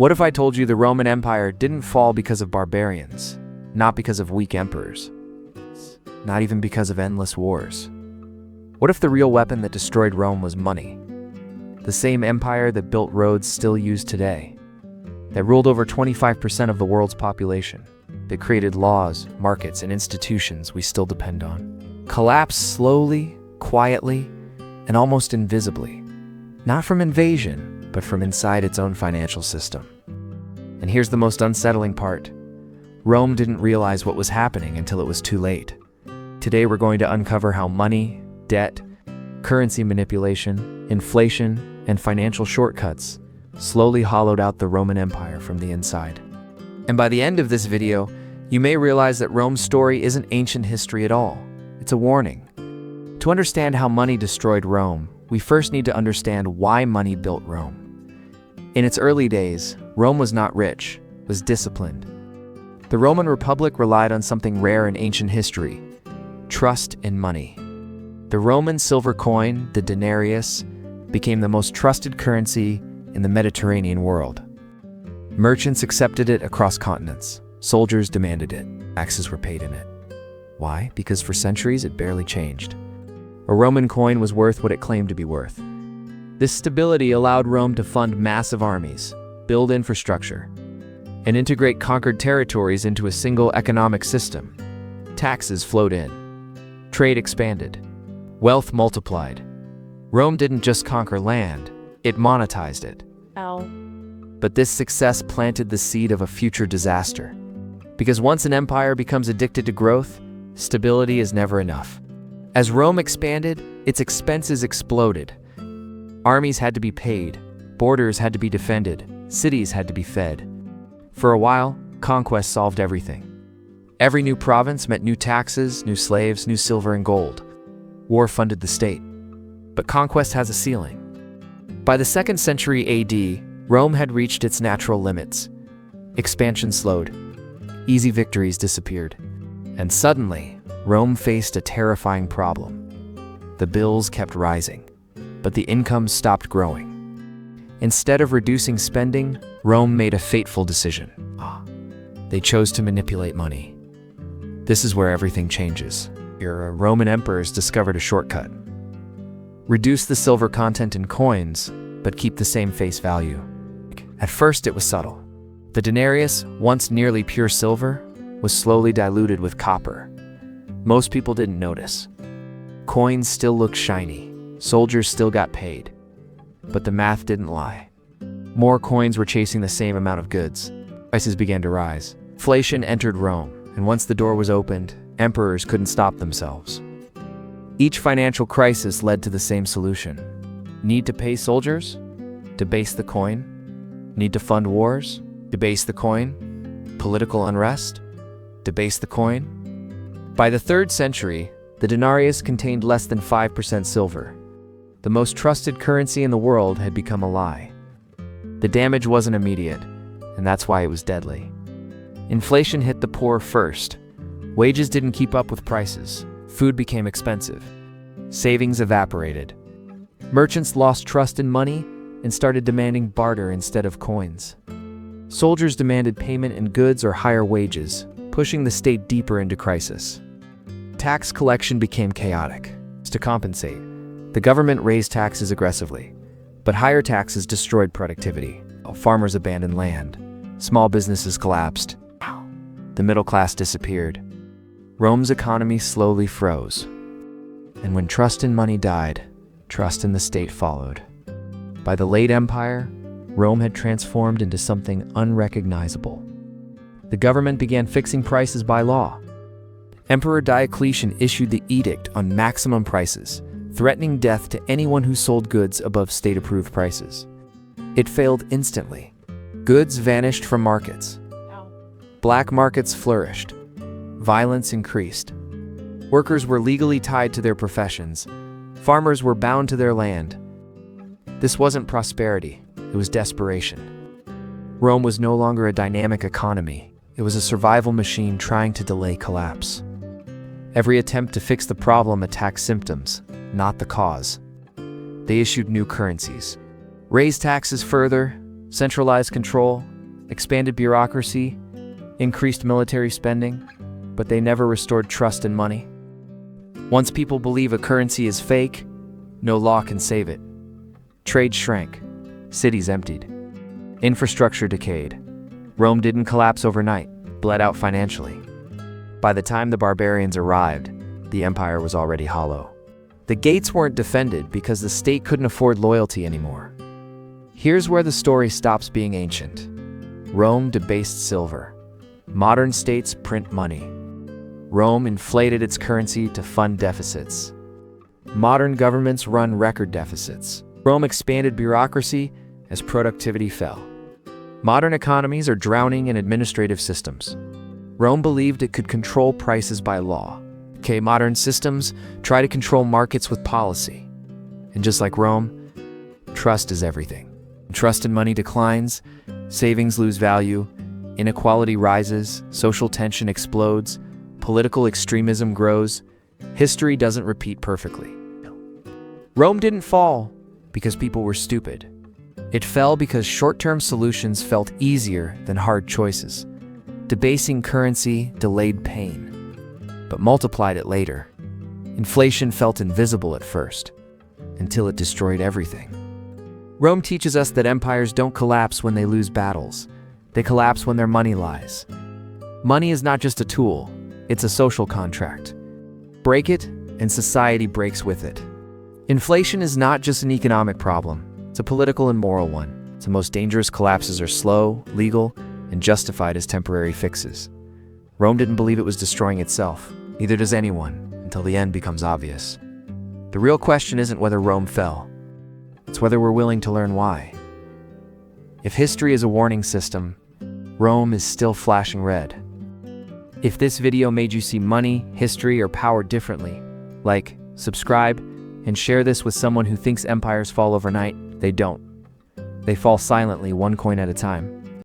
What if I told you the Roman Empire didn't fall because of barbarians, not because of weak emperors, not even because of endless wars? What if the real weapon that destroyed Rome was money? The same empire that built roads still used today, that ruled over 25% of the world's population, that created laws, markets, and institutions we still depend on, collapsed slowly, quietly, and almost invisibly, not from invasion, but from inside its own financial system. And here's the most unsettling part. Rome didn't realize what was happening until it was too late. Today we're going to uncover how money, debt, currency manipulation, inflation, and financial shortcuts slowly hollowed out the Roman Empire from the inside. And by the end of this video, you may realize that Rome's story isn't ancient history at all. It's a warning. To understand how money destroyed Rome, we first need to understand why money built Rome. In its early days, Rome was not rich, it was disciplined. The Roman Republic relied on something rare in ancient history: trust in money. The Roman silver coin, the denarius, became the most trusted currency in the Mediterranean world. Merchants accepted it across continents. Soldiers demanded it. Taxes were paid in it. Why? Because for centuries it barely changed. A Roman coin was worth what it claimed to be worth. This stability allowed Rome to fund massive armies, build infrastructure, and integrate conquered territories into a single economic system. Taxes flowed in. Trade expanded. Wealth multiplied. Rome didn't just conquer land, it monetized it. But this success planted the seed of a future disaster. Because once an empire becomes addicted to growth, stability is never enough. As Rome expanded, its expenses exploded. Armies had to be paid, borders had to be defended, cities had to be fed. For a while, conquest solved everything. Every new province meant new taxes, new slaves, new silver and gold. War funded the state. But conquest has a ceiling. By the 2nd century AD, Rome had reached its natural limits. Expansion slowed. Easy victories disappeared. And suddenly, Rome faced a terrifying problem. The bills kept rising, but the incomes stopped growing. Instead of reducing spending, Rome made a fateful decision. They chose to manipulate money. This is where everything changes. Your Roman emperors discovered a shortcut. Reduce the silver content in coins, but keep the same face value. At first it was subtle. The denarius, once nearly pure silver, was slowly diluted with copper. Most people didn't notice. Coins still looked shiny, soldiers still got paid. But the math didn't lie. More coins were chasing the same amount of goods. Prices began to rise. Inflation entered Rome, and once the door was opened, emperors couldn't stop themselves. Each financial crisis led to the same solution. Need to pay soldiers? Debase the coin. Need to fund wars? Debase the coin. Political unrest? Debase the coin. By the 3rd century, the denarius contained less than 5% silver. The most trusted currency in the world had become a lie. The damage wasn't immediate, and that's why it was deadly. Inflation hit the poor first. Wages didn't keep up with prices. Food became expensive. Savings evaporated. Merchants lost trust in money and started demanding barter instead of coins. Soldiers demanded payment in goods or higher wages, pushing the state deeper into crisis. Tax collection became chaotic. To compensate, the government raised taxes aggressively, but higher taxes destroyed productivity. Farmers abandoned land. Small businesses collapsed. The middle class disappeared. Rome's economy slowly froze. And when trust in money died, trust in the state followed. By the late empire, Rome had transformed into something unrecognizable. The government began fixing prices by law. Emperor Diocletian issued the edict on maximum prices, threatening death to anyone who sold goods above state-approved prices. It failed instantly. Goods vanished from markets. Black markets flourished. Violence increased. Workers were legally tied to their professions. Farmers were bound to their land. This wasn't prosperity, it was desperation. Rome was no longer a dynamic economy. It was a survival machine trying to delay collapse. Every attempt to fix the problem attacked symptoms, not the cause. They issued new currencies, raised taxes further, centralized control, expanded bureaucracy, increased military spending, but they never restored trust in money. Once people believe a currency is fake, no law can save it. Trade shrank, cities emptied, infrastructure decayed. Rome didn't collapse overnight, bled out financially. By the time the barbarians arrived, the empire was already hollow. The gates weren't defended because the state couldn't afford loyalty anymore. Here's where the story stops being ancient. Rome debased silver. Modern states print money. Rome inflated its currency to fund deficits. Modern governments run record deficits. Rome expanded bureaucracy as productivity fell. Modern economies are drowning in administrative systems. Rome believed it could control prices by law. Modern systems try to control markets with policy. And just like Rome, trust is everything. Trust in money declines, savings lose value, inequality rises, social tension explodes, political extremism grows. History doesn't repeat perfectly. Rome didn't fall because people were stupid. It fell because short-term solutions felt easier than hard choices. Debasing currency delayed pain, but multiplied it later. Inflation felt invisible at first, until it destroyed everything. Rome teaches us that empires don't collapse when they lose battles. They collapse when their money lies. Money is not just a tool, it's a social contract. Break it, and society breaks with it. Inflation is not just an economic problem, it's a political and moral one. The most dangerous collapses are slow, legal, and justified as temporary fixes. Rome didn't believe it was destroying itself. Neither does anyone, until the end becomes obvious. The real question isn't whether Rome fell. It's whether we're willing to learn why. If history is a warning system, Rome is still flashing red. If this video made you see money, history, or power differently, like, subscribe, and share this with someone who thinks empires fall overnight. They don't. They fall silently, one coin at a time.